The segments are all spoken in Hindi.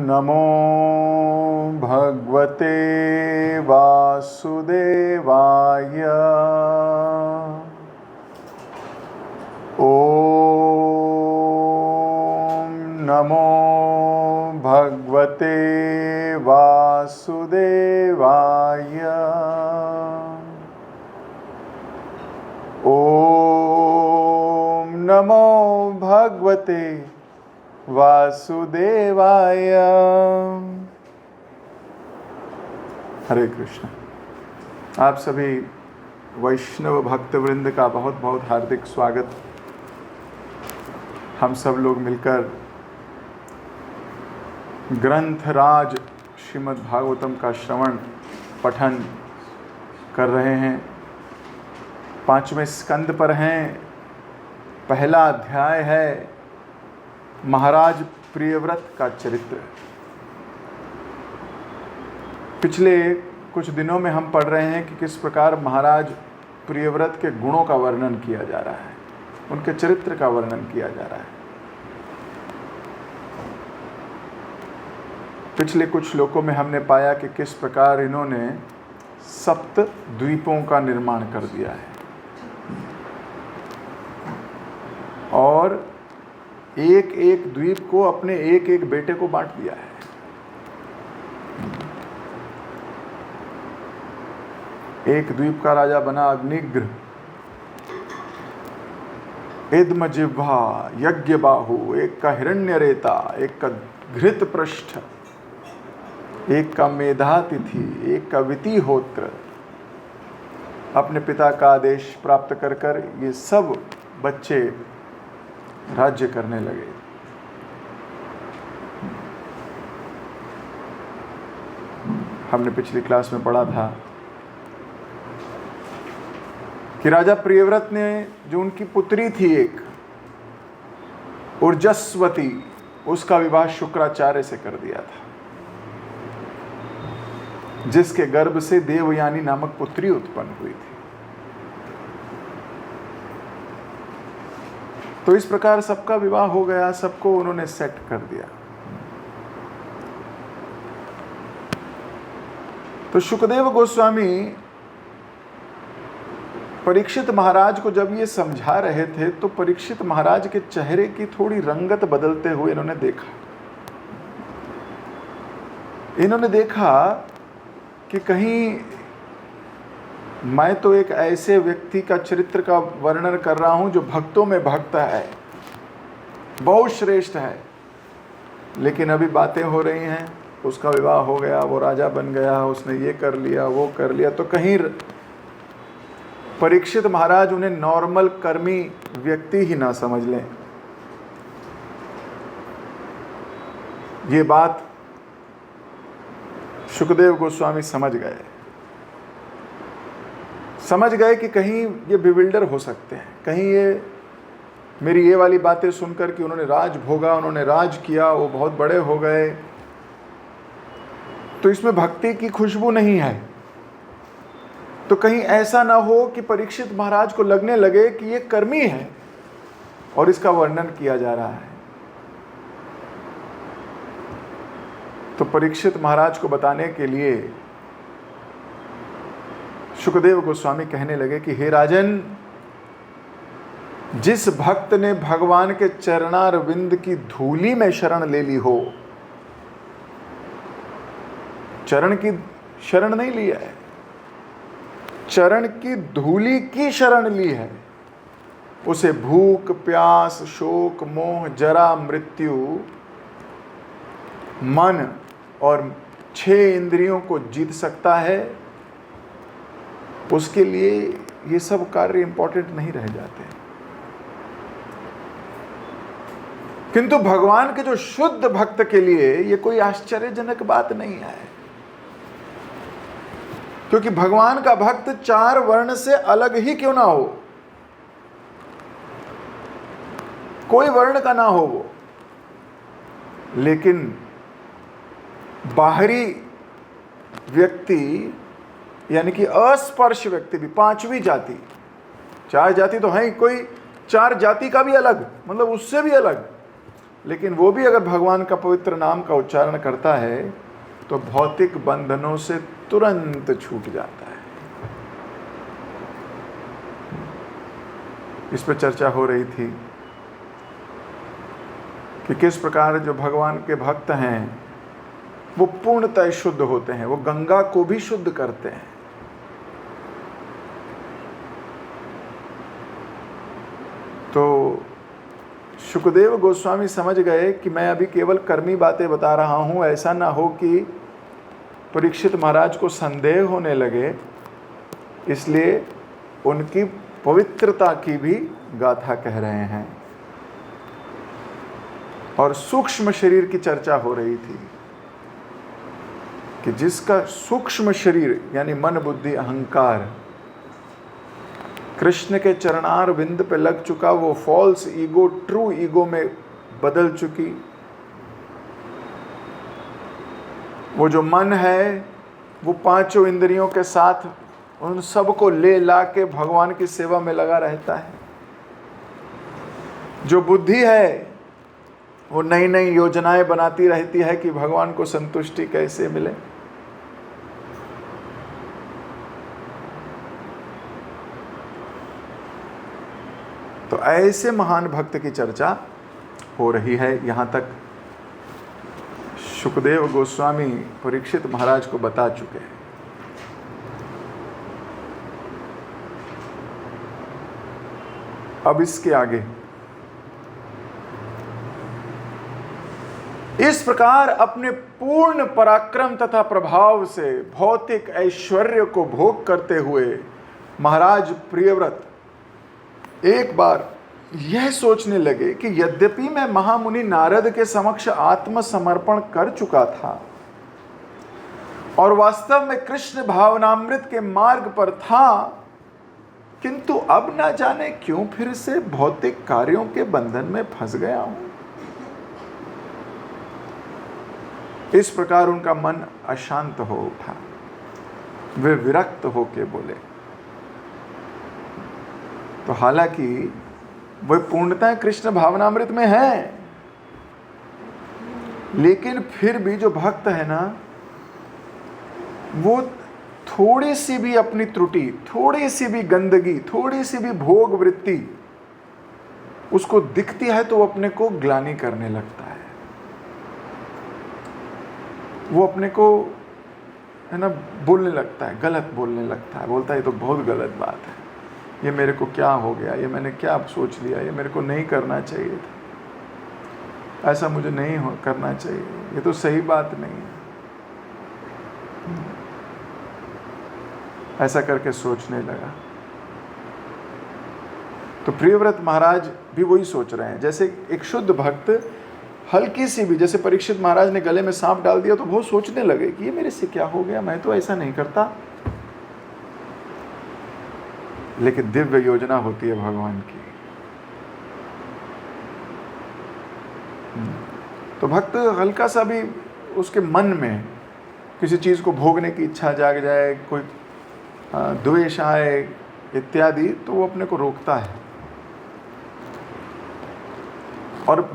नमो भगवते वासुदेवाय। ॐ नमो भगवते वासुदेवाय। ॐ नमो भगवते वासुदेवाय। हरे कृष्ण। आप सभी वैष्णव भक्तवृंद का बहुत बहुत हार्दिक स्वागत। हम सब लोग मिलकर ग्रंथराज श्रीमद् भागवतम का श्रवण पठन कर रहे हैं। 5वें स्कंद पर हैं। पहला अध्याय है महाराज प्रियव्रत का चरित्र। पिछले कुछ दिनों में हम पढ़ रहे हैं कि किस प्रकार महाराज प्रियव्रत के गुणों का वर्णन किया जा रहा है, उनके चरित्र का वर्णन किया जा रहा है। पिछले कुछ श्लोकों में हमने पाया कि किस प्रकार इन्होंने सप्त द्वीपों का निर्माण कर दिया है और एक एक द्वीप को अपने एक एक बेटे को बांट दिया है। एक द्वीप का राजा बना अग्निग्र, इद्म जिह्वा यज्ञ बाहु, एक का हिरण्यरेता, एक का घृत पृष्ठ, एक का मेधातिथि, एक का वितिहोत्र। अपने पिता का आदेश प्राप्त कर कर ये सब बच्चे राज्य करने लगे। हमने पिछली क्लास में पढ़ा था कि राजा प्रियव्रत ने, जो उनकी पुत्री थी एक ऊर्जस्वती, उसका विवाह शुक्राचार्य से कर दिया था, जिसके गर्भ से देवयानी नामक पुत्री उत्पन्न हुई थी। तो इस प्रकार सबका विवाह हो गया, सबको उन्होंने सेट कर दिया। तो शुकदेव गोस्वामी परीक्षित महाराज को जब ये समझा रहे थे तो परीक्षित महाराज के चेहरे की थोड़ी रंगत बदलते हुए इन्होंने देखा कि कहीं मैं तो एक ऐसे व्यक्ति का चरित्र का वर्णन कर रहा हूं जो भक्तों में भक्त है, बहुत श्रेष्ठ है, लेकिन अभी बातें हो रही हैं, उसका विवाह हो गया, वो राजा बन गया, उसने ये कर लिया, वो कर लिया। तो कहीं परीक्षित महाराज उन्हें नॉर्मल कर्मी व्यक्ति ही ना समझ लें। ये बात शुकदेव गोस्वामी समझ गए कि कहीं ये बिविल्डर हो सकते हैं, कहीं ये मेरी ये वाली बातें सुनकर कि उन्होंने राज भोगा, उन्होंने राज किया, वो बहुत बड़े हो गए, तो इसमें भक्ति की खुशबू नहीं है। तो कहीं ऐसा ना हो कि परीक्षित महाराज को लगने लगे कि ये कर्मी है और इसका वर्णन किया जा रहा है। तो परीक्षित महाराज को बताने के लिए शुकदेव गोस्वामी कहने लगे कि हे राजन, जिस भक्त ने भगवान के चरणारविंद की धूली में शरण ले ली हो, चरण की शरण नहीं लिया है, चरण की धूली की शरण ली है, उसे भूख प्यास शोक मोह जरा मृत्यु मन और 6 इंद्रियों को जीत सकता है, उसके लिए ये सब कार्य इंपॉर्टेंट नहीं रह जाते। किंतु भगवान के जो शुद्ध भक्त के लिए ये कोई आश्चर्यजनक बात नहीं है, क्योंकि भगवान का भक्त 4 वर्ण से अलग ही क्यों ना हो, कोई वर्ण का ना हो वो, लेकिन बाहरी व्यक्ति यानी कि अस्पर्श व्यक्ति भी, 5वीं जाति, 4 जाति तो है ही, कोई 4 जाति का भी अलग, मतलब उससे भी अलग, लेकिन वो भी अगर भगवान का पवित्र नाम का उच्चारण करता है तो भौतिक बंधनों से तुरंत छूट जाता है। इस पर चर्चा हो रही थी कि किस प्रकार जो भगवान के भक्त हैं वो पूर्णतः शुद्ध होते हैं, वो गंगा को भी शुद्ध करते हैं। तो शुकदेव गोस्वामी समझ गए कि मैं अभी केवल कर्मी बातें बता रहा हूँ, ऐसा ना हो कि परीक्षित महाराज को संदेह होने लगे, इसलिए उनकी पवित्रता की भी गाथा कह रहे हैं। और सूक्ष्म शरीर की चर्चा हो रही थी कि जिसका सूक्ष्म शरीर यानी मन बुद्धि अहंकार कृष्ण के चरणार बिंद पे लग चुका, वो फॉल्स ईगो ट्रू ईगो में बदल चुकी, वो जो मन है वो पांचों इंद्रियों के साथ उन सबको ले ला के भगवान की सेवा में लगा रहता है। जो बुद्धि है वो नई नई योजनाएं बनाती रहती है कि भगवान को संतुष्टि कैसे मिले। तो ऐसे महान भक्त की चर्चा हो रही है। यहाँ तक शुकदेव गोस्वामी परीक्षित महाराज को बता चुके हैं। अब इसके आगे इस प्रकार अपने पूर्ण पराक्रम तथा प्रभाव से भौतिक ऐश्वर्य को भोग करते हुए महाराज प्रियव्रत एक बार यह सोचने लगे कि यद्यपि मैं महामुनि नारद के समक्ष आत्मसमर्पण कर चुका था और वास्तव में कृष्ण भावनामृत के मार्ग पर था, किंतु अब ना जाने क्यों फिर से भौतिक कार्यों के बंधन में फंस गया हूं। इस प्रकार उनका मन अशांत हो उठा। वे विरक्त होके बोले। तो हालांकि वे पूर्णतः कृष्ण भावनामृत में है, लेकिन फिर भी जो भक्त है ना, वो थोड़ी सी भी अपनी त्रुटि, थोड़ी सी भी गंदगी, थोड़ी सी भी भोग वृत्ति उसको दिखती है तो वो अपने को ग्लानि करने लगता है। वो अपने को है ना बोलने लगता है, गलत बोलने लगता है, बोलता है ये तो बहुत गलत बात है, ये मेरे को क्या हो गया, ये मैंने क्या सोच लिया, ये मेरे को नहीं करना चाहिए था, ऐसा मुझे नहीं करना चाहिए, ये तो सही बात नहीं है। ऐसा करके सोचने लगा। तो प्रियव्रत महाराज भी वही सोच रहे हैं। जैसे एक शुद्ध भक्त हल्की सी भी, जैसे परीक्षित महाराज ने गले में सांप डाल दिया तो वो सोचने लगे कि ये मेरे से क्या हो गया, मैं तो ऐसा नहीं करता। लेकिन दिव्य योजना होती है भगवान की। तो भक्त हल्का सा भी उसके मन में किसी चीज को भोगने की इच्छा जाग जाए, कोई द्वेष आए इत्यादि, तो वो अपने को रोकता है। और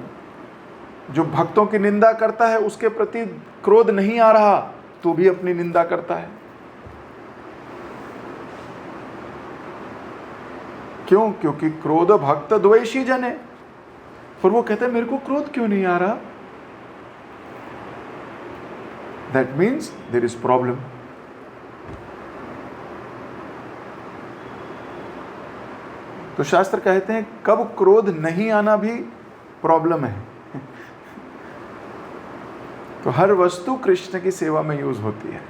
जो भक्तों की निंदा करता है उसके प्रति क्रोध नहीं आ रहा तो भी अपनी निंदा करता है। क्यों? क्योंकि क्रोध भक्त द्वेषी जन है। पर वो कहते हैं मेरे को क्रोध क्यों नहीं आ रहा? That means there is problem. तो शास्त्र कहते हैं कब क्रोध नहीं आना भी प्रॉब्लम है। तो हर वस्तु कृष्ण की सेवा में यूज होती है।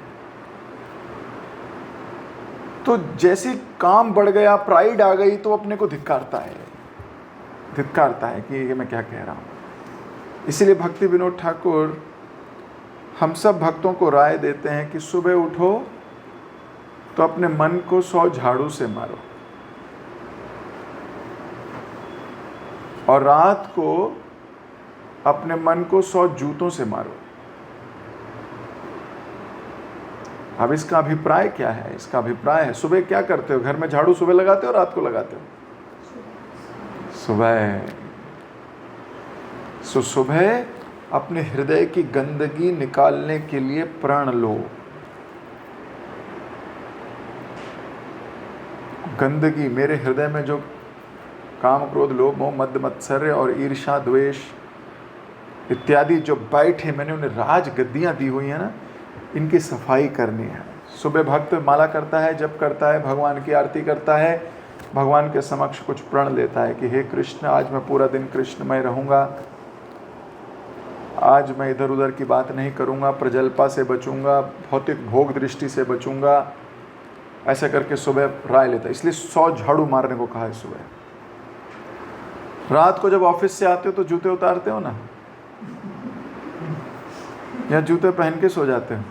तो जैसे काम बढ़ गया, प्राइड आ गई, तो अपने को धिक्कारता है कि ये मैं क्या कह रहा हूं। इसीलिए भक्ति विनोद ठाकुर हम सब भक्तों को राय देते हैं कि सुबह उठो तो अपने मन को 100 झाड़ू से मारो और रात को अपने मन को 100 जूतों से मारो। अब इसका अभिप्राय क्या है? इसका अभिप्राय है सुबह क्या करते हो? घर में झाड़ू सुबह लगाते हो, रात को लगाते हो? सो सुबह अपने हृदय की गंदगी निकालने के लिए प्रण लो। गंदगी, मेरे हृदय में जो काम, क्रोध, लोभ, मोह, मद, मत्सर्य और ईर्ष्या, द्वेष इत्यादि जो बैठे, मैंने उन्हें राज गद्दियाँ दी हुई हैं ना, इनकी सफाई करनी है। सुबह भक्त माला करता है, जप करता है, भगवान की आरती करता है, भगवान के समक्ष कुछ प्रण लेता है कि हे कृष्ण, आज मैं पूरा दिन कृष्णमय रहूँगा, आज मैं इधर उधर की बात नहीं करूँगा, प्रजल्पा से बचूँगा, भौतिक भोग दृष्टि से बचूँगा, ऐसा करके सुबह राय लेता है। इसलिए 100 झाड़ू मारने को कहा है सुबह। रात को जब ऑफिस से आते हो तो जूते उतारते हो ना, या जूते पहन के सो जाते हो?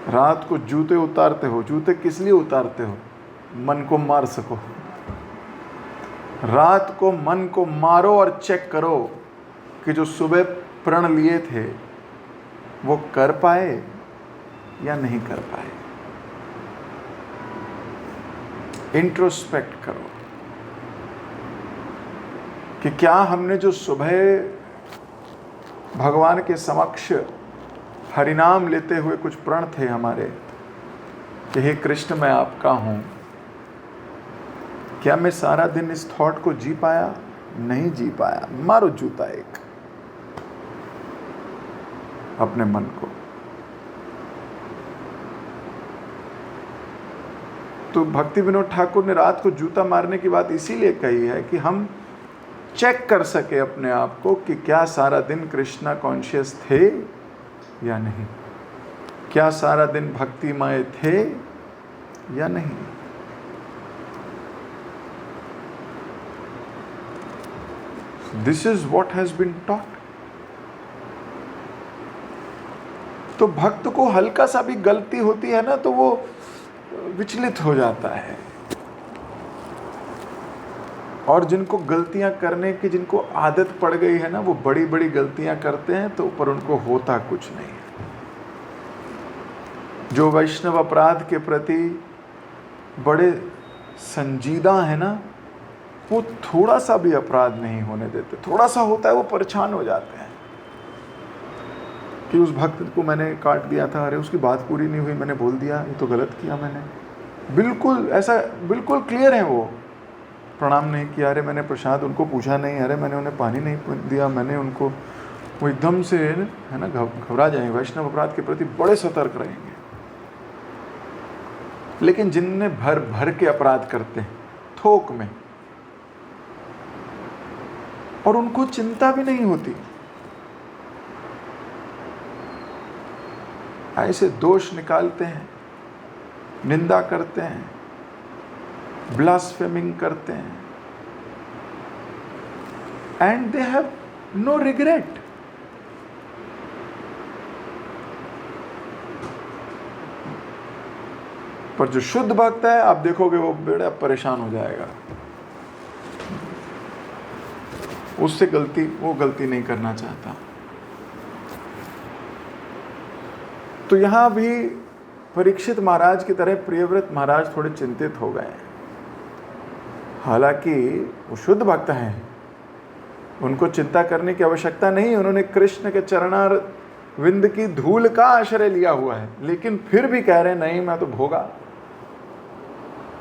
रात को जूते उतारते हो। जूते किस लिए उतारते हो? मन को मार सको। रात को मन को मारो और चेक करो कि जो सुबह प्रण लिए थे वो कर पाए या नहीं कर पाए। इंट्रोस्पेक्ट करो कि क्या हमने जो सुबह भगवान के समक्ष हरिनाम लेते हुए कुछ प्रण थे हमारे कि हे कृष्ण मैं आपका हूँ, क्या मैं सारा दिन इस थॉट को जी पाया? नहीं जी पाया। मारो जूता एक अपने मन को। तो भक्ति विनोद ठाकुर ने रात को जूता मारने की बात इसीलिए कही है कि हम चेक कर सके अपने आप को कि क्या सारा दिन कृष्णा कॉन्शियस थे या नहीं, क्या सारा दिन भक्तिमय थे या नहीं। This is what has been taught. तो भक्त को हल्का सा भी गलती होती है ना तो वो विचलित हो जाता है, और जिनको गलतियां करने की जिनको आदत पड़ गई है ना वो बड़ी बड़ी गलतियां करते हैं तो पर उनको होता कुछ नहीं है। जो वैष्णव अपराध के प्रति बड़े संजीदा है ना वो थोड़ा सा भी अपराध नहीं होने देते। थोड़ा सा होता है वो परेशान हो जाते हैं कि उस भक्त को मैंने काट दिया था, अरे उसकी बात पूरी नहीं हुई, मैंने बोल दिया, ये तो गलत किया मैंने। बिल्कुल ऐसा, बिल्कुल क्लियर है वो। प्रणाम नहीं किया, अरे मैंने प्रसाद उनको पूछा नहीं, अरे मैंने उन्हें पानी नहीं दिया, मैंने उनको, वो एकदम से है ना घबरा जाएंगे। वैष्णव अपराध के प्रति बड़े सतर्क रहेंगे। लेकिन जिनने भर भर के अपराध करते हैं थोक में, और उनको चिंता भी नहीं होती, ऐसे दोष निकालते हैं, निंदा करते हैं, ब्लास्फेमिंग करते हैं, and they have no regret. पर जो शुद्ध भक्त है आप देखोगे वो बड़ा परेशान हो जाएगा, उससे वो गलती नहीं करना चाहता। तो यहां भी परीक्षित महाराज की तरह प्रियव्रत महाराज थोड़े चिंतित हो गए। हालांकि वो शुद्ध भक्त हैं, उनको चिंता करने की आवश्यकता नहीं, उन्होंने कृष्ण के चरणार विंद की धूल का आश्रय लिया हुआ है, लेकिन फिर भी कह रहे हैं नहीं मैं तो भोगा,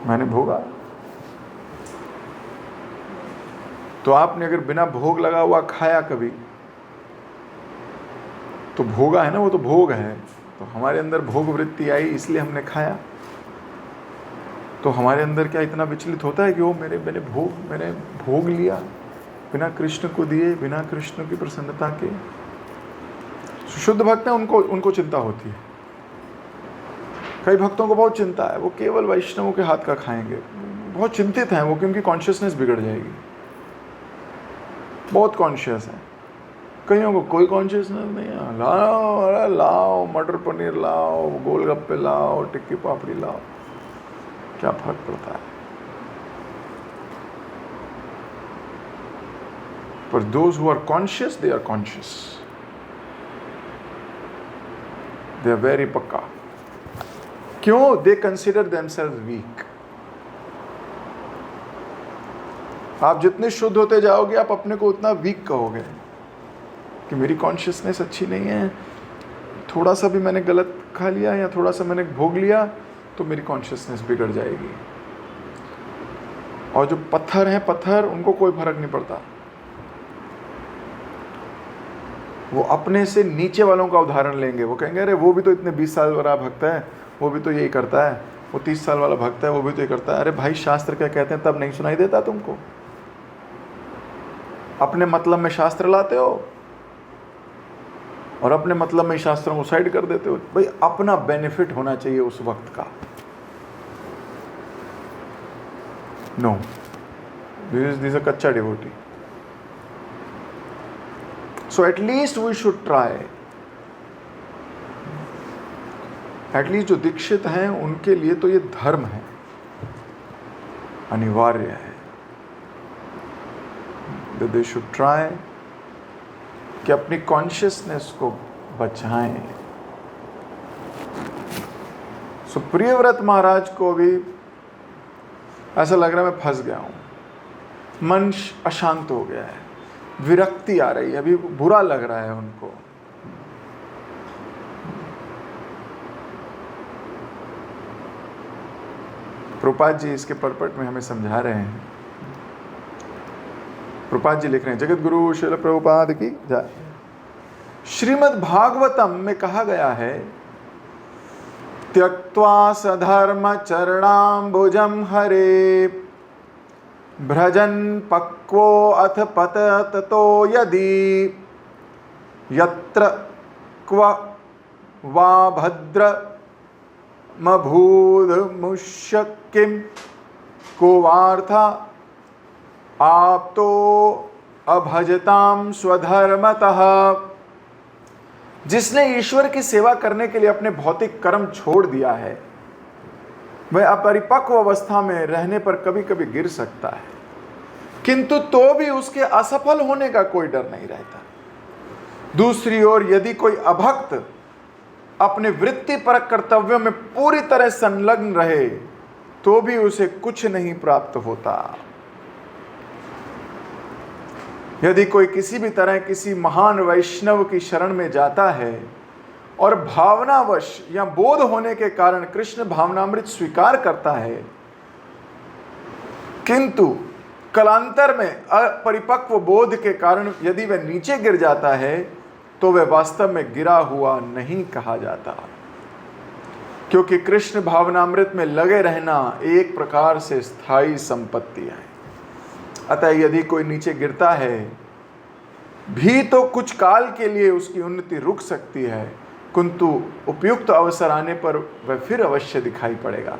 मैंने भोगा। तो आपने अगर बिना भोग लगा हुआ खाया कभी तो भोगा है ना, वो तो भोग है। तो हमारे अंदर भोग वृत्ति आई इसलिए हमने खाया, तो हमारे अंदर क्या इतना विचलित होता है कि वो मैंने भोग लिया बिना कृष्ण को दिए, बिना कृष्ण की प्रसन्नता के। शुद्ध भक्त हैं, उनको चिंता होती है। कई भक्तों को बहुत चिंता है, वो केवल वैष्णवों के हाथ का खाएंगे, बहुत चिंतित हैं वो कि उनकी कॉन्शियसनेस बिगड़ जाएगी, बहुत कॉन्शियस है। कईयों को कोई कॉन्शियसनेस नहीं है, लाओ अरे लाओ मटर पनीर लाओ, गोलगप्पे लाओ, टिक्की पापड़ी लाओ, क्या फर्क पड़ता है। पर those who are conscious, they are conscious, they are very पक्का। क्यों? They consider themselves weak. आप जितने शुद्ध होते जाओगे आप अपने को उतना वीक कहोगे कि मेरी कॉन्शियसनेस अच्छी नहीं है, थोड़ा सा भी मैंने गलत खा लिया या थोड़ा सा मैंने भोग लिया तो मेरी कॉन्शियसनेस बिगड़ जाएगी। और जो पत्थर हैं, पत्थर उनको कोई फर्क नहीं पड़ता, वो अपने से नीचे वालों का उदाहरण लेंगे। वो कहेंगे अरे वो भी तो इतने 20 साल वाला भक्त है, वो भी तो यही करता है, वो 30 साल वाला भक्त है, वो भी तो ये करता है। अरे भाई शास्त्र क्या कहते हैं तब नहीं सुनाई देता तुमको? अपने मतलब में शास्त्र लाते हो और अपने मतलब में शास्त्रों को साइड कर देते हो। भाई अपना बेनिफिट होना चाहिए उस वक्त का। नो, दिस इज अ कच्चा devotee. So at least we should try. At least जो दीक्षित हैं उनके लिए तो ये धर्म है, अनिवार्य है, that they should try कि अपनी कॉन्शियसनेस को बचाएं। सो प्रियव्रत महाराज को भी ऐसा लग रहा है मैं फंस गया हूं, मन अशांत हो गया है, विरक्ति आ रही है, अभी बुरा लग रहा है उनको। प्रभुपाद जी इसके परपट में हमें समझा रहे हैं। प्रभुपाद जी लिख रहे हैं, जगत गुरु श्रील प्रभुपाद की जय। श्रीमद् भागवतम में कहा गया है, त्यक्त्वा सधर्म चरणाम्बुजं हरे भ्रजन पक्वो अथ पततो यदि यत्र क्व वा भद्र मभूद मुष्य किम को वार्था आप तो अभजताम स्वधर्मतः। जिसने ईश्वर की सेवा करने के लिए अपने भौतिक कर्म छोड़ दिया है वह अपरिपक्व अवस्था में रहने पर कभी कभी गिर सकता है, किंतु तो भी उसके असफल होने का कोई डर नहीं रहता। दूसरी ओर यदि कोई अभक्त अपने वृत्तिपरक कर्तव्यों में पूरी तरह संलग्न रहे तो भी उसे कुछ नहीं प्राप्त होता। यदि कोई किसी भी तरह किसी महान वैष्णव की शरण में जाता है और भावनावश या बोध होने के कारण कृष्ण भावनामृत स्वीकार करता है, किंतु कालांतर में अपरिपक्व बोध के कारण यदि वह नीचे गिर जाता है तो वह वास्तव में गिरा हुआ नहीं कहा जाता, क्योंकि कृष्ण भावनामृत में लगे रहना एक प्रकार से स्थायी संपत्ति है। अतः यदि कोई नीचे गिरता है भी तो कुछ काल के लिए उसकी उन्नति रुक सकती है, किंतु उपयुक्त अवसर आने पर वह फिर अवश्य दिखाई पड़ेगा।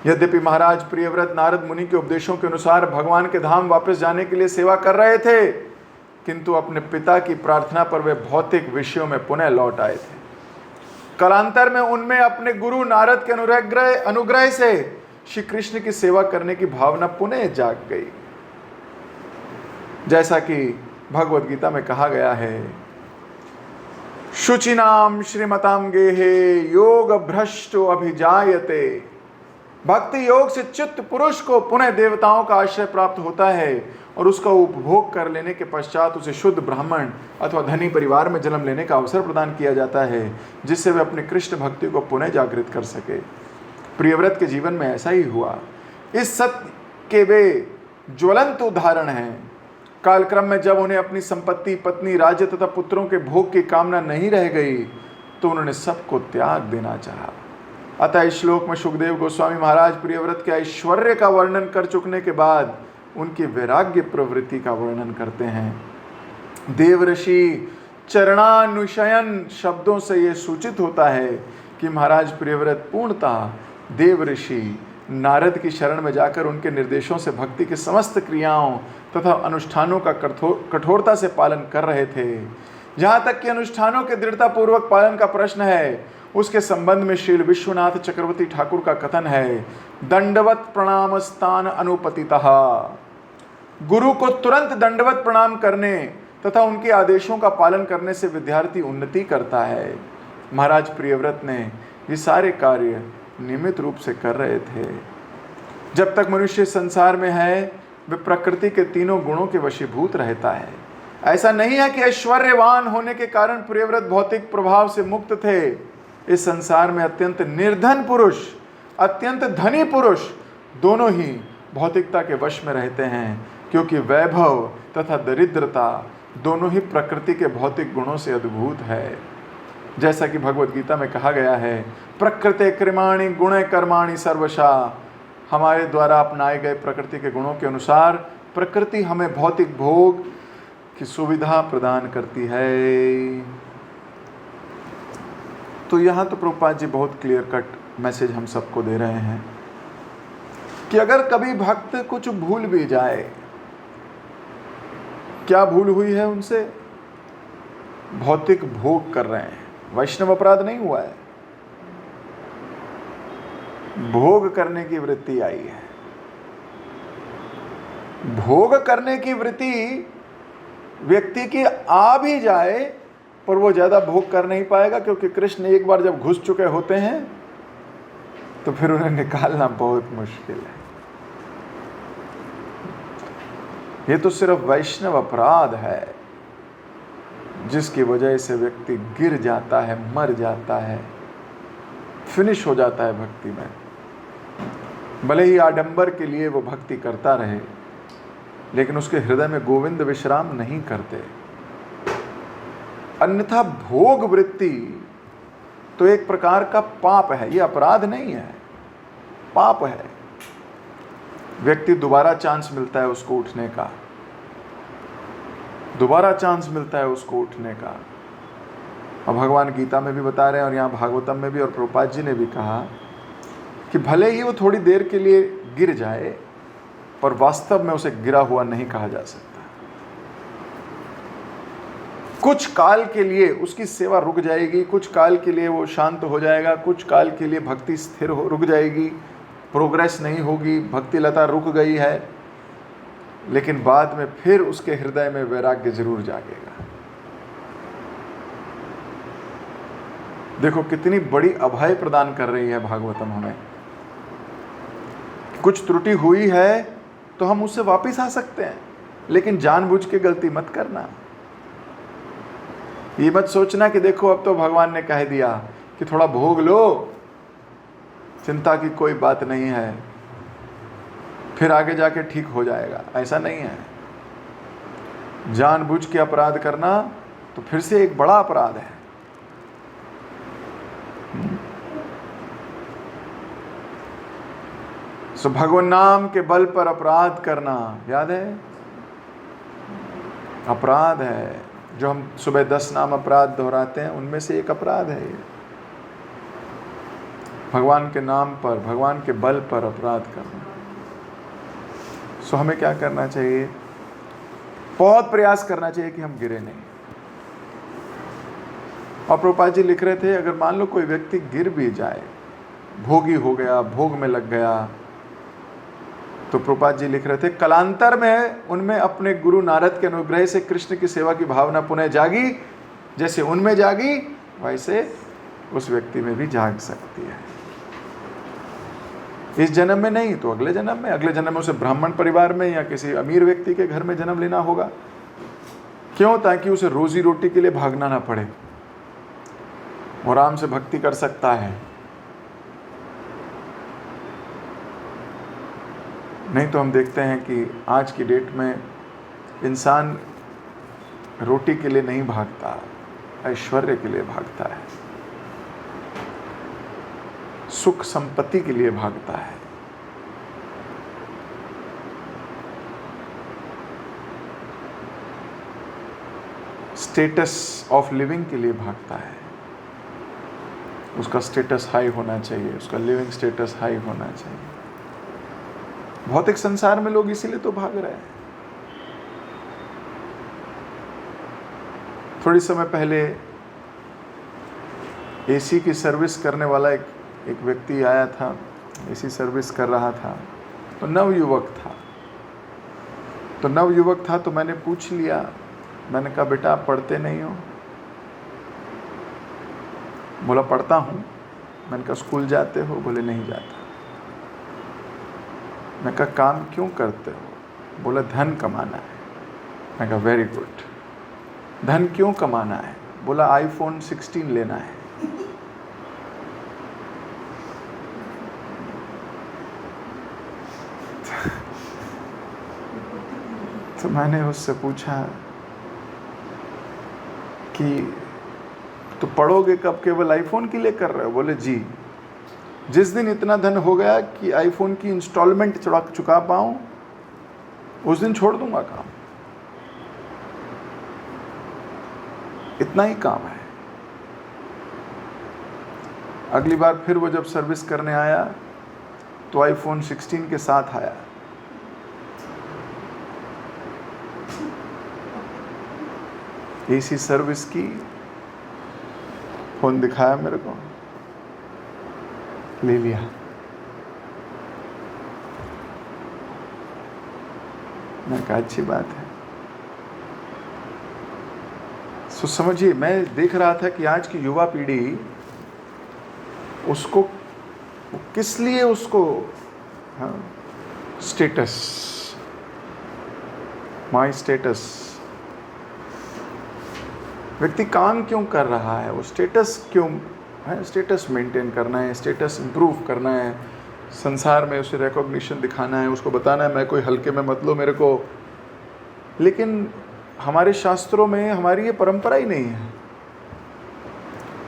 यद्यपि महाराज प्रियव्रत नारद मुनि के उपदेशों के अनुसार भगवान के धाम वापस जाने के लिए सेवा कर रहे थे, किंतु अपने पिता की प्रार्थना पर वे भौतिक विषयों में पुनः लौट आए थे। कालांतर में उनमें अपने गुरु नारद के अनुग्रह से श्री कृष्ण की सेवा करने की भावना पुनः जाग गई। जैसा कि भगवद गीता में कहा गया है, शुचिनाम श्रीमताम गेहे योग भ्रष्टो अभिजायते। भक्ति योग से चित्त पुरुष को पुनः देवताओं का आश्रय प्राप्त होता है और उसका उपभोग कर लेने के पश्चात उसे शुद्ध ब्राह्मण अथवा धनी परिवार में जन्म लेने का अवसर प्रदान किया जाता है, जिससे वे अपने कृष्ण भक्ति को पुनः जागृत कर सके। प्रियव्रत के जीवन में ऐसा ही हुआ। इस सत्य के वे ज्वलंत उदाहरण हैं। कालक्रम में जब उन्हें अपनी संपत्ति, पत्नी, राज्य तथा पुत्रों के भोग की कामना नहीं रह गई तो उन्होंने सबको त्याग देना चाहा। अतः इस श्लोक में सुखदेव गोस्वामी महाराज प्रियव्रत के ऐश्वर्य का वर्णन कर चुकने के बाद उनकी वैराग्य प्रवृत्ति का वर्णन करते हैं। देवऋषि चरणानुशयन शब्दों से यह सूचित होता है कि महाराज प्रियव्रत पूर्णतः देवऋषि नारद की शरण में जाकर उनके निर्देशों से भक्ति की समस्त क्रियाओं तथा अनुष्ठानों का कठोरता से पालन कर रहे थे। जहाँ तक कि अनुष्ठानों के दृढ़ता पूर्वक पालन का प्रश्न है, उसके संबंध में श्रील विश्वनाथ चक्रवर्ती ठाकुर का कथन है, दंडवत प्रणाम स्थान अनुपतितः। गुरु को तुरंत दंडवत प्रणाम करने तथा उनके आदेशों का पालन करने से विद्यार्थी उन्नति करता है। महाराज प्रियव्रत ने ये सारे कार्य नियमित रूप से कर रहे थे। जब तक मनुष्य संसार में है वे प्रकृति के तीनों गुणों के वशीभूत रहता है। ऐसा नहीं है कि ऐश्वर्यवान होने के कारण प्रियव्रत भौतिक प्रभाव से मुक्त थे। इस संसार में अत्यंत निर्धन पुरुष, अत्यंत धनी पुरुष दोनों ही भौतिकता के वश में रहते हैं, क्योंकि वैभव तथा दरिद्रता दोनों ही प्रकृति के भौतिक गुणों से अद्भुत है। जैसा कि भगवत गीता में कहा गया है, प्रकृते कृमाणि गुणे कर्माणि सर्वशा। हमारे द्वारा अपनाए गए प्रकृति के गुणों के अनुसार प्रकृति हमें भौतिक भोग की सुविधा प्रदान करती है। तो यहाँ तो प्रभुपाद जी बहुत क्लियर कट मैसेज हम सबको दे रहे हैं कि अगर कभी भक्त कुछ भूल भी जाए, क्या भूल हुई है उनसे? भौतिक भोग कर रहे हैं। वैष्णव अपराध नहीं हुआ है, भोग करने की वृत्ति आई है। भोग करने की वृत्ति व्यक्ति की आ भी जाए पर वो ज्यादा भोग कर नहीं पाएगा, क्योंकि कृष्ण एक बार जब घुस चुके होते हैं तो फिर उन्हें निकालना बहुत मुश्किल है। ये तो सिर्फ वैष्णव अपराध है जिसकी वजह से व्यक्ति गिर जाता है, मर जाता है, फिनिश हो जाता है भक्ति में। भले ही आडंबर के लिए वो भक्ति करता रहे, लेकिन उसके हृदय में गोविंद विश्राम नहीं करते। अन्यथा भोग वृत्ति तो एक प्रकार का पाप है, ये अपराध नहीं है, पाप है। व्यक्ति दोबारा चांस मिलता है उसको उठने का, दोबारा चांस मिलता है उसको उठने का। और भगवान गीता में भी बता रहे हैं और यहाँ भागवतम में भी, और प्रभुपाद जी ने भी कहा कि भले ही वो थोड़ी देर के लिए गिर जाए, पर वास्तव में उसे गिरा हुआ नहीं कहा जा सकता। कुछ काल के लिए उसकी सेवा रुक जाएगी, कुछ काल के लिए वो शांत हो जाएगा, कुछ काल के लिए भक्ति स्थिर हो रुक जाएगी, प्रोग्रेस नहीं होगी, भक्ति लता रुक गई है, लेकिन बाद में फिर उसके हृदय में वैराग्य जरूर जागेगा। देखो कितनी बड़ी अभय प्रदान कर रही है भागवतम हमें। कुछ त्रुटि हुई है तो हम उससे वापस आ सकते हैं, लेकिन जानबूझ के गलती मत करना। ये मत सोचना कि देखो अब तो भगवान ने कह दिया कि थोड़ा भोग लो, चिंता की कोई बात नहीं है, फिर आगे जाके ठीक हो जाएगा। ऐसा नहीं है। जानबूझ के अपराध करना तो फिर से एक बड़ा अपराध है। सो भगवान नाम के बल पर अपराध करना, याद है, अपराध है। जो हम सुबह 10 नाम अपराध दोहराते हैं, उनमें से एक अपराध है ये। भगवान के नाम पर, भगवान के बल पर अपराध करना। सो हमें क्या करना चाहिए? बहुत प्रयास करना चाहिए कि हम गिरे नहीं। और प्रभुपाद जी लिख रहे थे, अगर मान लो कोई व्यक्ति गिर भी जाए, भोगी हो गया, भोग में लग गया, तो प्रभुपाद जी लिख रहे थे, कालांतर में उनमें अपने गुरु नारद के अनुग्रह से कृष्ण की सेवा की भावना पुनः जागी। जैसे उनमें जागी, वैसे उस व्यक्ति में भी जाग सकती है। इस जन्म में नहीं तो अगले जन्म में, अगले जन्म में उसे ब्राह्मण परिवार में या किसी अमीर व्यक्ति के घर में जन्म लेना होगा। क्यों? ताकि उसे रोजी रोटी के लिए भागना ना पड़े, और आराम से भक्ति कर सकता है। नहीं तो हम देखते हैं कि आज की डेट में इंसान रोटी के लिए नहीं भागता, ऐश्वर्य के लिए भागता है, सुख संपत्ति के लिए भागता है। स्टेटस ऑफ लिविंग के लिए भागता है। उसका स्टेटस हाई होना चाहिए, उसका लिविंग स्टेटस हाई होना चाहिए। भौतिक संसार में लोग इसीलिए तो भाग रहे हैं। थोड़ी समय पहले एसी की सर्विस करने वाला एक व्यक्ति आया था, एसी सर्विस कर रहा था, तो नवयुवक था। तो मैंने पूछ लिया, मैंने कहा बेटा आप पढ़ते नहीं हो? बोला पढ़ता हूँ। मैंने कहा स्कूल जाते हो? बोले नहीं जाता। मैं कहा काम क्यों करते हो? बोला धन कमाना है। मैं कहा वेरी गुड। धन क्यों कमाना है? बोला iPhone 16 लेना है। तो मैंने उससे पूछा कि तो पढ़ोगे कब, केवल आईफोन के लिए कर रहे हो? बोले जी, जिस दिन इतना धन हो गया कि आईफोन की इंस्टॉलमेंट चुका पाऊं, उस दिन छोड़ दूंगा काम। इतना ही काम है। अगली बार फिर वो जब सर्विस करने आया तो आईफोन 16 के साथ आया। एसी सर्विस की, फोन दिखाया मेरे को, ले लिया। मैं कहा अच्छी बात है। सो समझिए, मैं देख रहा था कि आज की युवा पीढ़ी उसको किस लिए उसको स्टेटस, माई स्टेटस, व्यक्ति काम क्यों कर रहा है? वो स्टेटस क्यों है? स्टेटस मेंटेन करना है, स्टेटस इंप्रूव करना है, संसार में उसे रिकॉग्निशन दिखाना है, उसको बताना है मैं कोई हल्के में मत लो मेरे को। लेकिन हमारे शास्त्रों में हमारी ये परंपरा ही नहीं है।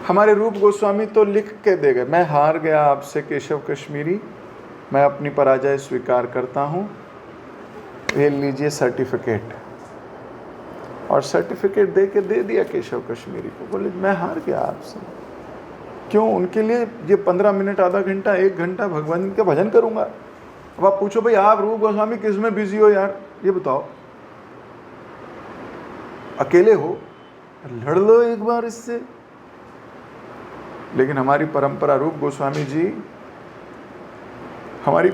हमारे रूप गोस्वामी तो लिख के दे गए, मैं हार गया आपसे केशव कश्मीरी, मैं अपनी पराजय स्वीकार करता हूँ, ये लीजिए सर्टिफिकेट। और सर्टिफिकेट दे के दे दिया केशव कश्मीरी को। बोले मैं हार गया आपसे। क्यों? उनके लिए ये 15 मिनट, आधा घंटा, 1 घंटा भगवान का भजन करूंगा। अब आप पूछो भाई आप रूप गोस्वामी किस में बिजी हो यार, ये बताओ। अकेले हो, लड़ लो एक बार इससे। लेकिन हमारी परंपरा, रूप गोस्वामी जी हमारी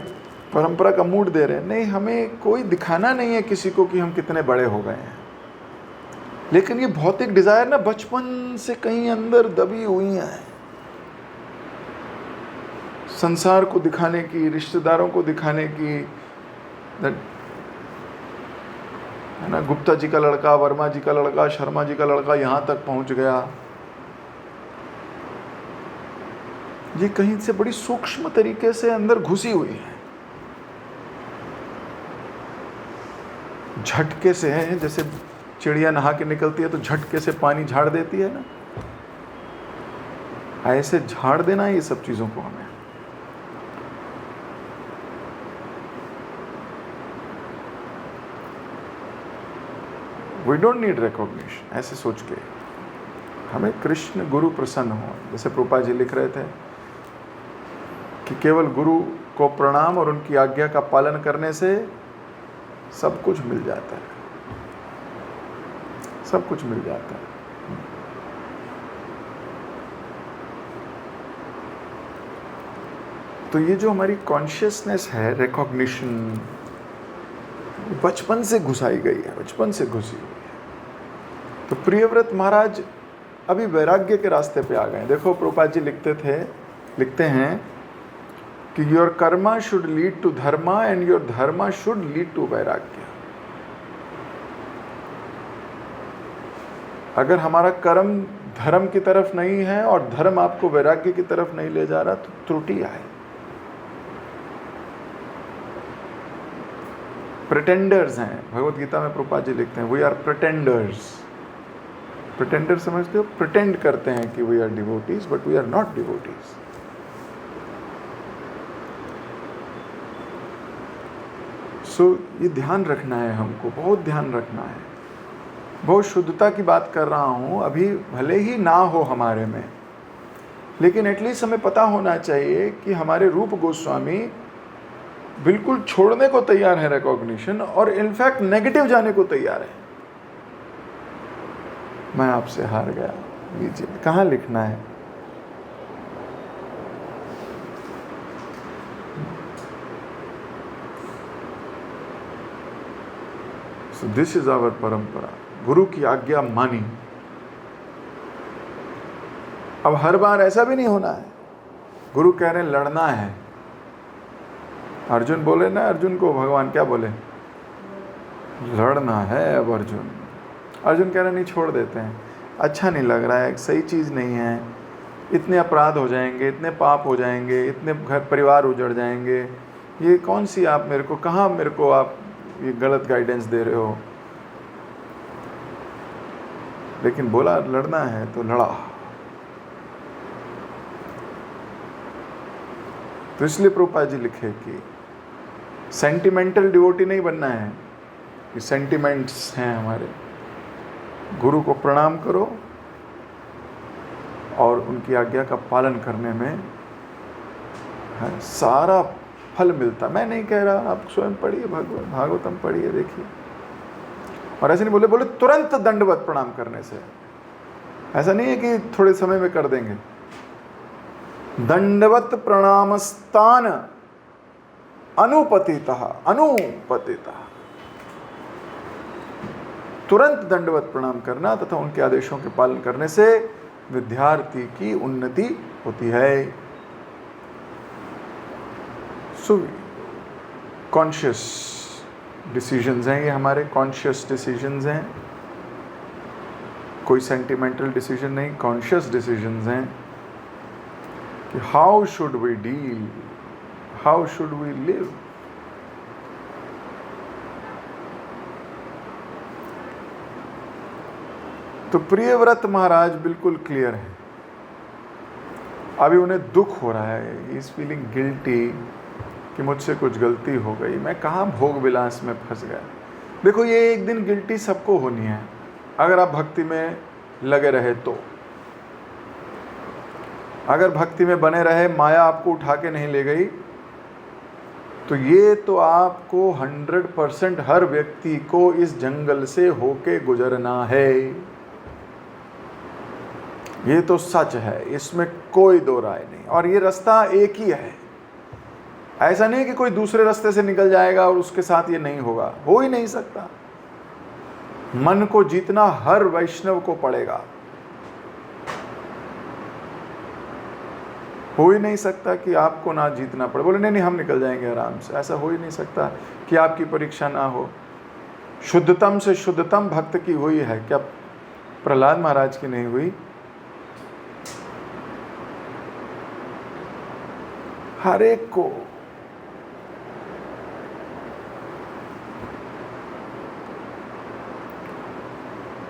परंपरा का मूड दे रहे हैं। नहीं, हमें कोई दिखाना नहीं है किसी को कि हम कितने बड़े हो गए हैं। लेकिन ये भौतिक डिजायर ना बचपन से कहीं अंदर दबी हुई है, संसार को दिखाने की, रिश्तेदारों को दिखाने की। है ना, गुप्ता जी का लड़का, वर्मा जी का लड़का, शर्मा जी का लड़का यहाँ तक पहुँच गया। ये कहीं से बड़ी सूक्ष्म तरीके से अंदर घुसी हुई है। झटके से है, जैसे चिड़िया नहा के निकलती है तो झटके से पानी झाड़ देती है ना, ऐसे झाड़ देना है ये सब चीज़ों को हमें। वी डोंट नीड रिकॉग्निशन, ऐसे सोच के हमें कृष्ण गुरु प्रसन्न हो। जैसे प्रभुपाद जी लिख रहे थे कि केवल गुरु को प्रणाम और उनकी आज्ञा का पालन करने से सब कुछ मिल जाता है, सब कुछ मिल जाता है। तो ये जो हमारी कॉन्शियसनेस है, रिकॉग्निशन, बचपन से घुसाई गई है, बचपन से घुसी हुई है। तो प्रियव्रत महाराज अभी वैराग्य के रास्ते पे आ गए। देखो प्रभुपाद जी लिखते हैं कि your karma should lead to dharma and your dharma should lead to vairagya. अगर हमारा कर्म धर्म की तरफ नहीं है और धर्म आपको वैराग्य की तरफ नहीं ले जा रहा तो त्रुटि आए। प्रिटेंडर्स हैं, भगवत गीता में प्रभुपाद जी लिखते हैं वी आर प्रिटेंडर्स। प्रिटेंडर समझते हो? प्रिटेंड करते हैं कि we are devotees but we are not devotees. So ये ध्यान रखना है हमको, बहुत ध्यान रखना है। बहुत शुद्धता की बात कर रहा हूँ। अभी भले ही ना हो हमारे में, लेकिन एटलीस्ट हमें पता होना चाहिए कि हमारे रूप गोस्वामी बिल्कुल छोड़ने को तैयार है रिकॉग्निशन, और इनफैक्ट नेगेटिव जाने को तैयार है। मैं आपसे हार गया, लीजिए। कहाँ लिखना है? सो दिस इज आवर परंपरा। गुरु की आज्ञा मानी। अब हर बार ऐसा भी नहीं होना है। गुरु कह रहे हैं लड़ना है। अर्जुन बोले ना, अर्जुन को भगवान क्या बोले? लड़ना है अब अर्जुन। अर्जुन कह रहे नहीं, छोड़ देते हैं, अच्छा नहीं लग रहा है, सही चीज़ नहीं है, इतने अपराध हो जाएंगे, इतने पाप हो जाएंगे, इतने घर परिवार उजड़ जाएंगे, ये कौन सी आप मेरे को, कहाँ मेरे को आप ये गलत गाइडेंस दे रहे हो। लेकिन बोला लड़ना है तो लड़ा। तो इसलिए प्रभुपाद जी लिखे कि सेंटिमेंटल डिवोटी नहीं बनना है कि सेंटिमेंट्स हैं हमारे। गुरु को प्रणाम करो और उनकी आज्ञा का पालन करने में है सारा फल मिलता। मैं नहीं कह रहा, आप स्वयं पढ़िए, भागवतम पढ़िए, देखिए। और ऐसे नहीं बोले तुरंत दंडवत प्रणाम करने से, ऐसा नहीं है कि थोड़े समय में कर देंगे। दंडवत प्रणाम स्थान अनुपतितः, तुरंत दंडवत प्रणाम करना तथा उनके आदेशों के पालन करने से विद्यार्थी की उन्नति होती है। सो कॉन्शियस डिसीजंस हैं ये, हमारे कॉन्शियस डिसीजंस हैं, कोई सेंटिमेंटल डिसीजन नहीं, कॉन्शियस डिसीजंस हैं कि how should we deal, how should we live. तो प्रियव्रत महाराज बिल्कुल क्लियर है। अभी उन्हें दुख हो रहा है, ही इज फीलिंग गिल्टी कि मुझसे कुछ गलती हो गई, मैं कहाँ भोग विलास में फंस गया। देखो ये एक दिन गिल्टी सबको होनी है, अगर आप भक्ति में लगे रहे तो। अगर भक्ति में बने रहे, माया आपको उठा के नहीं ले गई, तो ये तो आपको 100% हर व्यक्ति को इस जंगल से होके गुजरना है। ये तो सच है, इसमें कोई दो राय नहीं। और ये रास्ता एक ही है, ऐसा नहीं कि कोई दूसरे रास्ते से निकल जाएगा और उसके साथ ये नहीं होगा, हो ही नहीं सकता। मन को जीतना हर वैष्णव को पड़ेगा, हो ही नहीं सकता कि आपको ना जीतना पड़े। बोले नहीं हम निकल जाएंगे आराम से, ऐसा हो ही नहीं सकता कि आपकी परीक्षा ना हो। शुद्धतम से शुद्धतम भक्त की हुई है, क्या प्रहलाद महाराज की नहीं हुई? हर एक को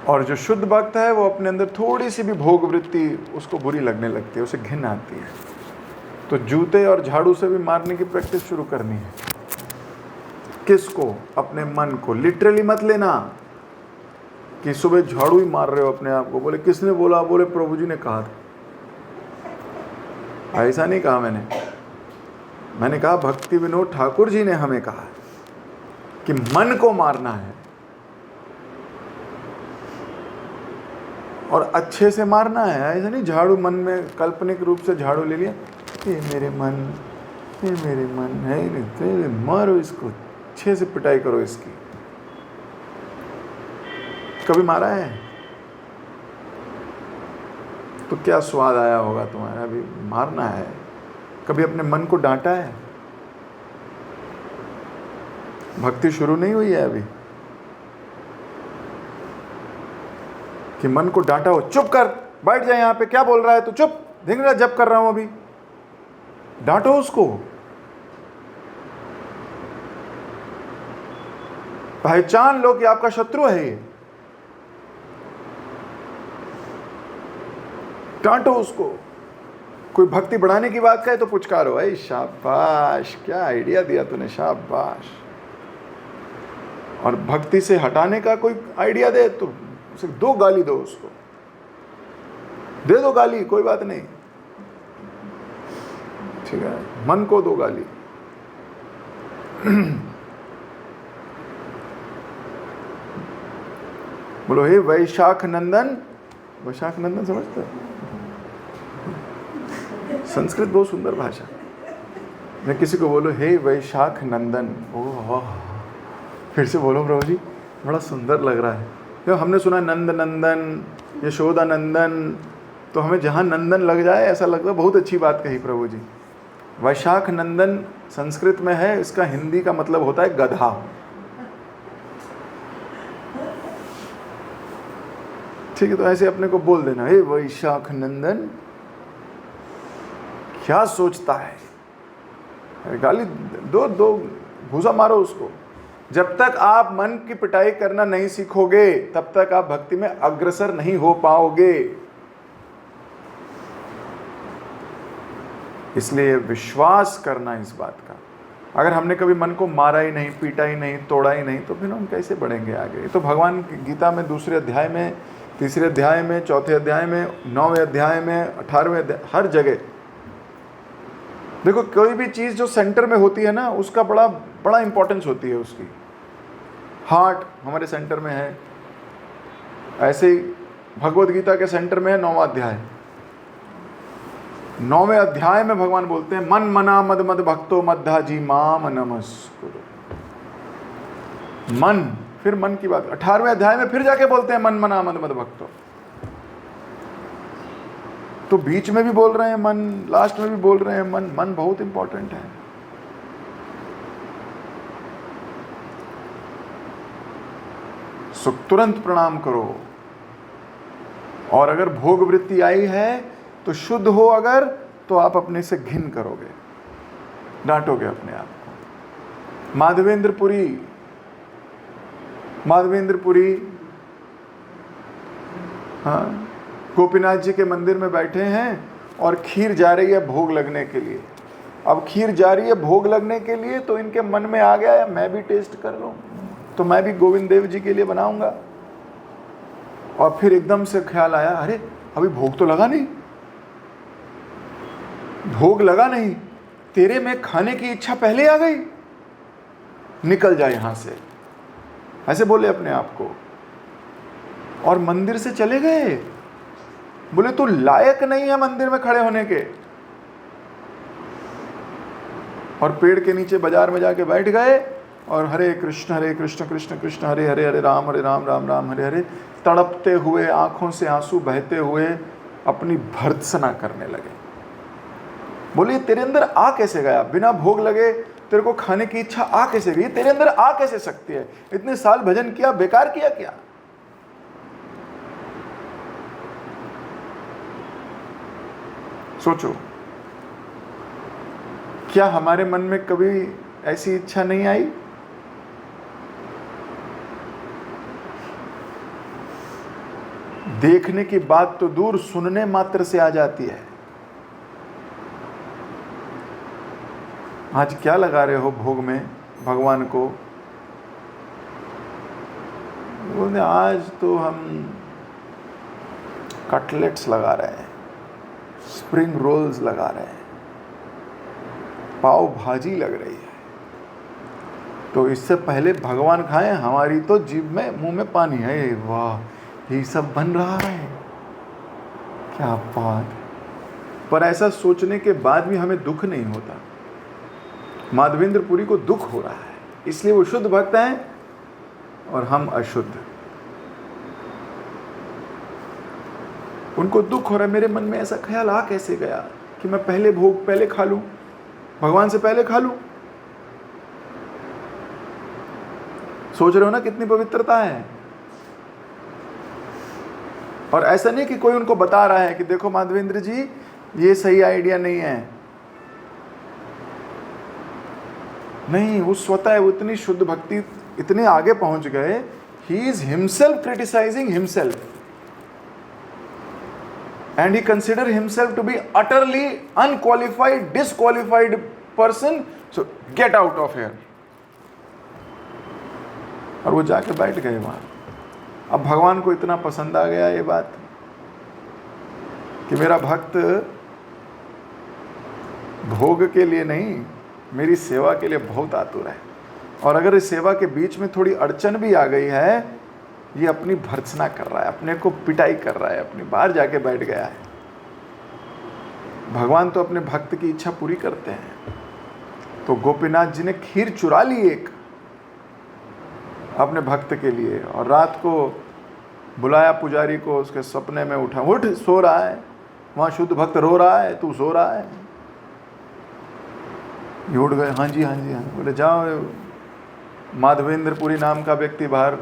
और जो शुद्ध भक्त है वो अपने अंदर थोड़ी सी भी भोग वृत्ति उसको बुरी लगने लगती है, उसे घिन आती है, तो जूते और झाड़ू से भी मारने की प्रैक्टिस शुरू करनी है। किसको? अपने मन को। लिटरली मत लेना कि सुबह झाड़ू ही मार रहे हो अपने आप को। बोले किसने बोला? बोले प्रभु जी ने कहा था। ऐसा नहीं कहा मैंने कहा भक्ति विनोद ठाकुर जी ने हमें कहा कि मन को मारना है और अच्छे से मारना है। ऐसा नहीं झाड़ू मन में काल्पनिक रूप से झाड़ू ले लिया, ये मेरे मन है नहीं, मारो इसको, अच्छे से पिटाई करो इसकी। कभी मारा है तो क्या स्वाद आया होगा तुम्हारा? अभी मारना है। कभी अपने मन को डांटा है? भक्ति शुरू नहीं हुई है अभी कि मन को डांटा हो, चुप कर, बैठ जाए यहाँ पे, क्या बोल रहा है तू, चुप, दिन रात जप कर रहा हूं अभी। डांटो उसको, पहचान लो कि आपका शत्रु है ये, डांटो उसको। कोई भक्ति बढ़ाने की बात कहे तो पुचकारो, ऐ शाबाश, क्या आइडिया दिया तूने, शाबाश। और भक्ति से हटाने का कोई आइडिया दे तो उसे दो गाली दो, उसको दे दो गाली, कोई बात नहीं, ठीक है, मन को दो गाली। बोलो हे वैशाख नंदन, वैशाख नंदन समझते हो? संस्कृत बहुत सुंदर भाषा। मैं किसी को बोलो हे वैशाख नंदन, ओह फिर से बोलो प्रभु जी, बड़ा सुंदर लग रहा है। क्यों? हमने सुना नंद नंदन, यशोदा नंदन, तो हमें जहाँ नंदन लग जाए ऐसा लगता है बहुत अच्छी बात कही प्रभु जी। वैशाख नंदन संस्कृत में है, इसका हिंदी का मतलब होता है गधा। ठीक है, तो ऐसे अपने को बोल देना, हे वैशाख नंदन क्या सोचता है, गाली दो दो, घूसा मारो उसको। जब तक आप मन की पिटाई करना नहीं सीखोगे तब तक आप भक्ति में अग्रसर नहीं हो पाओगे। इसलिए विश्वास करना इस बात का, अगर हमने कभी मन को मारा ही नहीं, पीटा ही नहीं, तोड़ा ही नहीं, तो फिर हम कैसे बढ़ेंगे आगे। तो भगवान की गीता में 2 अध्याय में, 3 अध्याय में, 4 अध्याय में, 9वें अध्याय में, 18वें अध्याय, हर जगह देखो, कोई भी चीज़ जो सेंटर में होती है ना, उसका बड़ा बड़ा इंपॉर्टेंस होती है उसकी। हार्ट हमारे सेंटर में है, ऐसे ही भगवत गीता के सेंटर में है 9वां अध्याय। 9वें अध्याय में भगवान बोलते हैं, मन मना मद मद भक्तो मद्धा जी माम नमस्कुरु। मन, फिर मन की बात 18वें अध्याय में फिर जाके बोलते हैं मन मना मद मद भक्तो। तो बीच में भी बोल रहे हैं मन, लास्ट में भी बोल रहे हैं मन। मन बहुत इंपॉर्टेंट है। सो तुरंत प्रणाम करो। और अगर भोग वृत्ति आई है तो शुद्ध हो अगर, तो आप अपने से घिन करोगे, डांटोगे अपने आप को। माधवेंद्रपुरी हाँ, गोपीनाथ जी के मंदिर में बैठे हैं और खीर जा रही है भोग लगने के लिए। अब खीर जा रही है भोग लगने के लिए, तो इनके मन में आ गया है मैं भी टेस्ट कर लूं, तो मैं भी गोविंद देव जी के लिए बनाऊंगा। और फिर एकदम से ख्याल आया, अरे अभी भोग तो लगा नहीं, भोग लगा नहीं, तेरे में खाने की इच्छा पहले आ गई, निकल जा यहां से, ऐसे बोले अपने आप को। और मंदिर से चले गए। बोले तू लायक नहीं है मंदिर में खड़े होने के। और पेड़ के नीचे बाजार में जाके बैठ गए और हरे कृष्ण कृष्ण कृष्ण हरे हरे, हरे राम राम राम हरे हरे, तड़पते हुए, आंखों से आंसू बहते हुए अपनी भर्त्सना करने लगे। बोले तेरे अंदर आ कैसे गया, बिना भोग लगे तेरे को खाने की इच्छा आ कैसे गई, तेरे अंदर आ कैसे सकती है, इतने साल भजन किया, बेकार किया क्या। सोचो, क्या हमारे मन में कभी ऐसी इच्छा नहीं आई। देखने की बात तो दूर, सुनने मात्र से आ जाती है। आज क्या लगा रहे हो भोग में भगवान को। बोले आज तो हम कटलेट्स लगा रहे हैं, स्प्रिंग रोल्स लगा रहे हैं, पाव भाजी लग रही है। तो इससे पहले भगवान खाएं, हमारी तो जीभ में, मुंह में पानी है। वाह, ये सब बन रहा है, क्या बात। पर ऐसा सोचने के बाद भी हमें दुख नहीं होता। माधवेंद्रपुरी को दुख हो रहा है, इसलिए वो शुद्ध भक्त हैं और हम अशुद्ध। उनको दुख हो रहा है। मेरे मन में ऐसा ख्याल आ कैसे गया कि मैं पहले भोग पहले खा लूं, भगवान से पहले खा लूं। सोच रहे हो ना कितनी पवित्रता है। और ऐसा नहीं कि कोई उनको बता रहा है कि देखो माधवेंद्र जी, ये सही आइडिया नहीं है। नहीं, वो स्वतः, वो इतनी शुद्ध भक्ति, इतने आगे पहुंच गए, he is himself criticising himself and he consider himself to be utterly unqualified, disqualified person, so get out of here। और वो जाके बैठ गए वहां। अब भगवान को इतना पसंद आ गया ये बात कि मेरा भक्त भोग के लिए नहीं, मेरी सेवा के लिए बहुत आतुर है। और अगर इस सेवा के बीच में थोड़ी अड़चन भी आ गई है, ये अपनी भर्त्सना कर रहा है, अपने को पिटाई कर रहा है, अपनी बाहर जाके बैठ गया है। भगवान तो अपने भक्त की इच्छा पूरी करते हैं। तो गोपीनाथ जी ने खीर चुरा ली एक अपने भक्त के लिए, और रात को बुलाया पुजारी को, उसके सपने में उठा, उठ, सो रहा है वहाँ, शुद्ध भक्त रो रहा है, तू सो रहा है। ये उठ गए, हाँ जी हाँ जी हाँ। बोले जाओ, माधवेंद्रपुरी नाम का व्यक्ति बाहर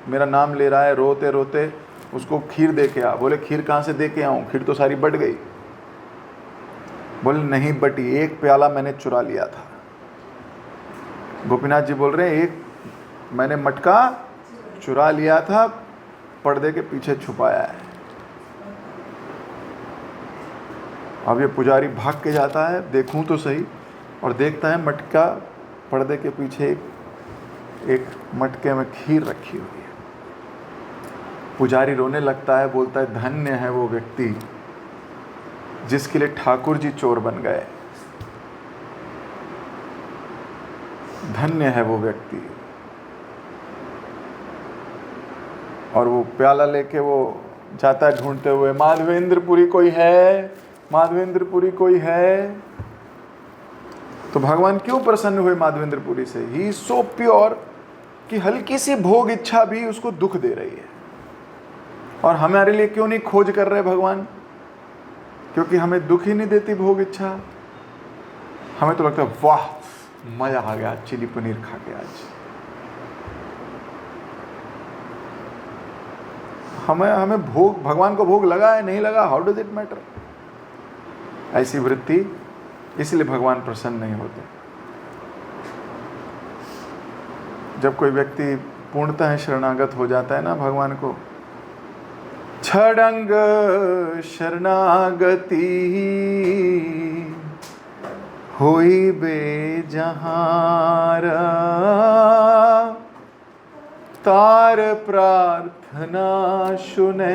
मेरा नाम ले रहा है, रोते रोते उसको खीर दे के आ। बोले खीर कहाँ से दे के आऊँ, खीर तो सारी बट गई। बोले नहीं बटी, एक प्याला मैंने चुरा लिया था। गोपीनाथ जी बोल रहे हैं एक मैंने मटका चुरा लिया था, पर्दे के पीछे छुपाया है। अब ये पुजारी भाग के जाता है, देखूं तो सही, और देखता है मटका पर्दे के पीछे एक मटके में खीर रखी हुई है। पुजारी रोने लगता है, बोलता है धन्य है वो व्यक्ति जिसके लिए ठाकुर जी चोर बन गए, धन्य है वो व्यक्ति। और वो प्याला लेके वो जाता है ढूंढते हुए, माधवेंद्रपुरी कोई है, माधवेंद्रपुरी कोई है। तो भगवान क्यों प्रसन्न हुए माधवेंद्रपुरी से? ही इज सो प्योर कि हल्की सी भोग इच्छा भी उसको दुख दे रही है। और हमारे लिए क्यों नहीं खोज कर रहे भगवान? क्योंकि हमें दुख ही नहीं देती भोग इच्छा। हमें तो लगता है वाह मजा आ गया चिली पनीर खा के आज। हमें भोग, भगवान को भोग लगा है नहीं लगा, हाउ डज इट मैटर? ऐसी वृत्ति, इसलिए भगवान प्रसन्न नहीं होते। जब कोई व्यक्ति पूर्णतः शरणागत हो जाता है ना भगवान को, छड़ंग शरणागति होई बेजहार, तार प्रार्थना सुने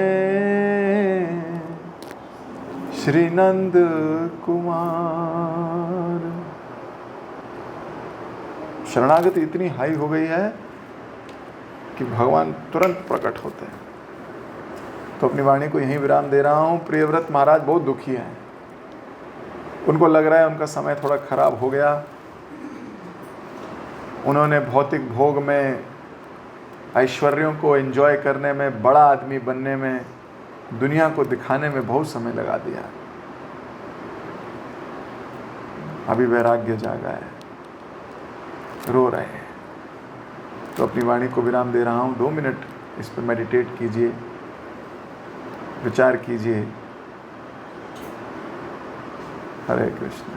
श्री नंद कुमार। शरणागति इतनी हाई हो गई है कि भगवान तुरंत प्रकट होते हैं। तो अपनी वाणी को यहीं विराम दे रहा हूँ। प्रियव्रत महाराज बहुत दुखी हैं। उनको लग रहा है उनका समय थोड़ा खराब हो गया। उन्होंने भौतिक भोग में, ऐश्वर्यों को एंजॉय करने में, बड़ा आदमी बनने में, दुनिया को दिखाने में बहुत समय लगा दिया। अभी वैराग्य जागा है, रो रहे हैं। तो अपनी वाणी को विराम दे रहा हूँ। 2 मिनट इस पर मेडिटेट कीजिए, विचार कीजिए। हरे कृष्ण।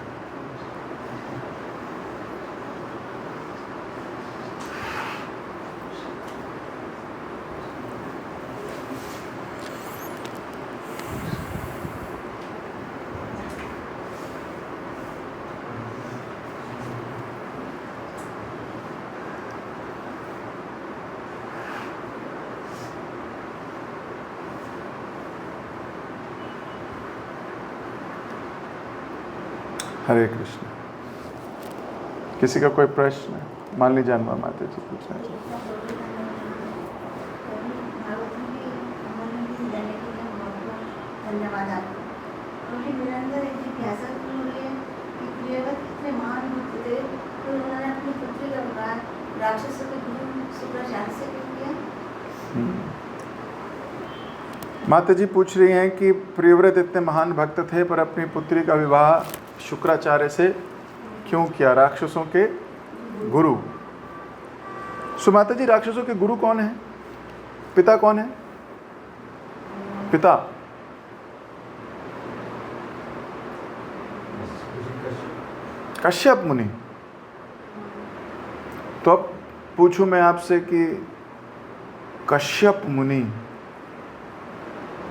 हरे कृष्ण। किसी का कोई प्रश्न? मान लीजिए जानवा माता जी पूछना चाहिए। धन्यवाद आपको। क्योंकि निरंतर एक जिज्ञासा हो रही है कि प्रियव्रत कितने महान भक्त थे, तो उन्होंने अपनी पुत्री का विवाह राक्षसों के गुरु शुक्राचार्य से क्यों किया? माता जी पूछ रही हैं कि प्रियव्रत इतने महान भक्त थे पर अपनी पुत्री का विवाह शुक्राचार्य से क्यों किया, राक्षसों के गुरु। सो माता जी राक्षसों के गुरु कौन है? पिता कौन है? पिता कश्यप मुनि। तो अब पूछूं मैं आपसे कि कश्यप मुनि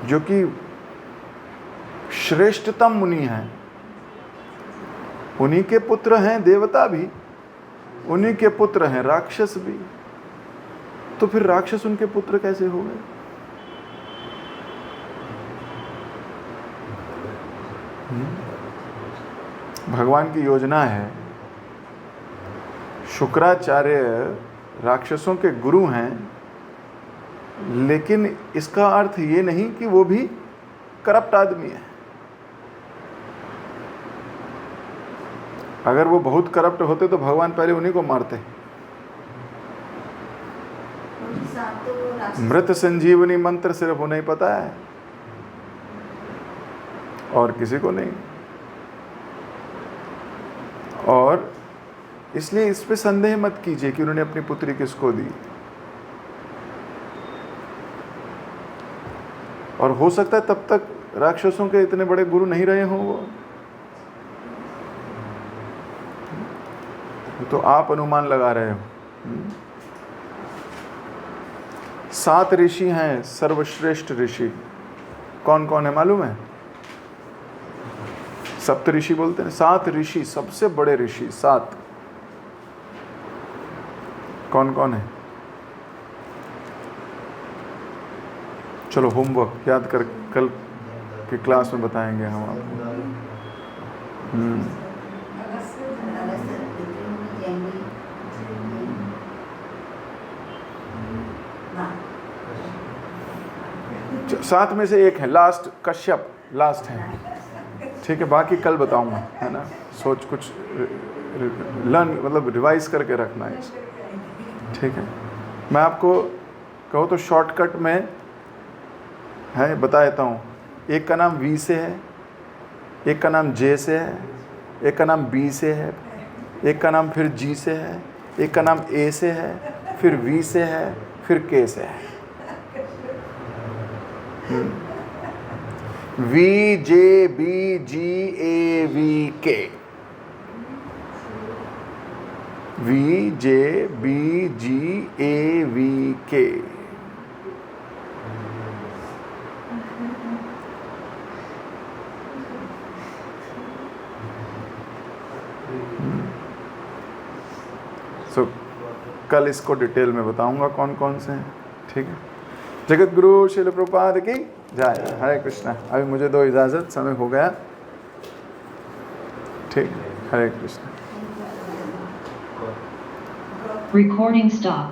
जो कि श्रेष्ठतम मुनि हैं, उन्हीं के पुत्र हैं देवता भी, उन्हीं के पुत्र हैं राक्षस भी, तो फिर राक्षस उनके पुत्र कैसे हो गए? भगवान की योजना है, शुक्राचार्य राक्षसों के गुरु हैं, लेकिन इसका अर्थ ये नहीं कि वो भी करप्ट आदमी है। अगर वो बहुत करप्ट होते तो भगवान पहले उन्हीं को मारते। मृत संजीवनी मंत्र सिर्फ उन्हें ही पता है और किसी को नहीं। और इसलिए इस पे संदेह मत कीजिए कि उन्होंने अपनी पुत्री किसको दी। और हो सकता है तब तक राक्षसों के इतने बड़े गुरु नहीं रहे हों वो, तो आप अनुमान लगा रहे हो। 7 ऋषि हैं, सर्वश्रेष्ठ ऋषि। कौन कौन है मालूम है? सप्त ऋषि बोलते हैं, 7 ऋषि, सबसे बड़े ऋषि 7। कौन कौन है? चलो होमवर्क याद कर, कल की क्लास में बताएंगे हम आपको। सात में से एक है लास्ट, कश्यप लास्ट है, ठीक है। बाकी कल बताऊंगा, है ना। सोच कुछ लर्न, मतलब रिवाइज करके रखना है, ठीक है। मैं आपको कहो तो शॉर्टकट में है बता देता हूँ। एक का नाम वी से है, एक का नाम जे से है, एक का नाम बी से है, एक का नाम फिर जी से है, एक का नाम ए से है, फिर वी से है, फिर के से है। V J B G A V K, V J B G A V K. कल इसको डिटेल में बताऊंगा कौन कौन से हैं, ठीक है। जगत गुरु श्रील प्रभुपाद की जय। हरे कृष्णा। अभी मुझे दो इजाज़त, समय हो गया, ठीक है। हरे कृष्णा। Recording stop.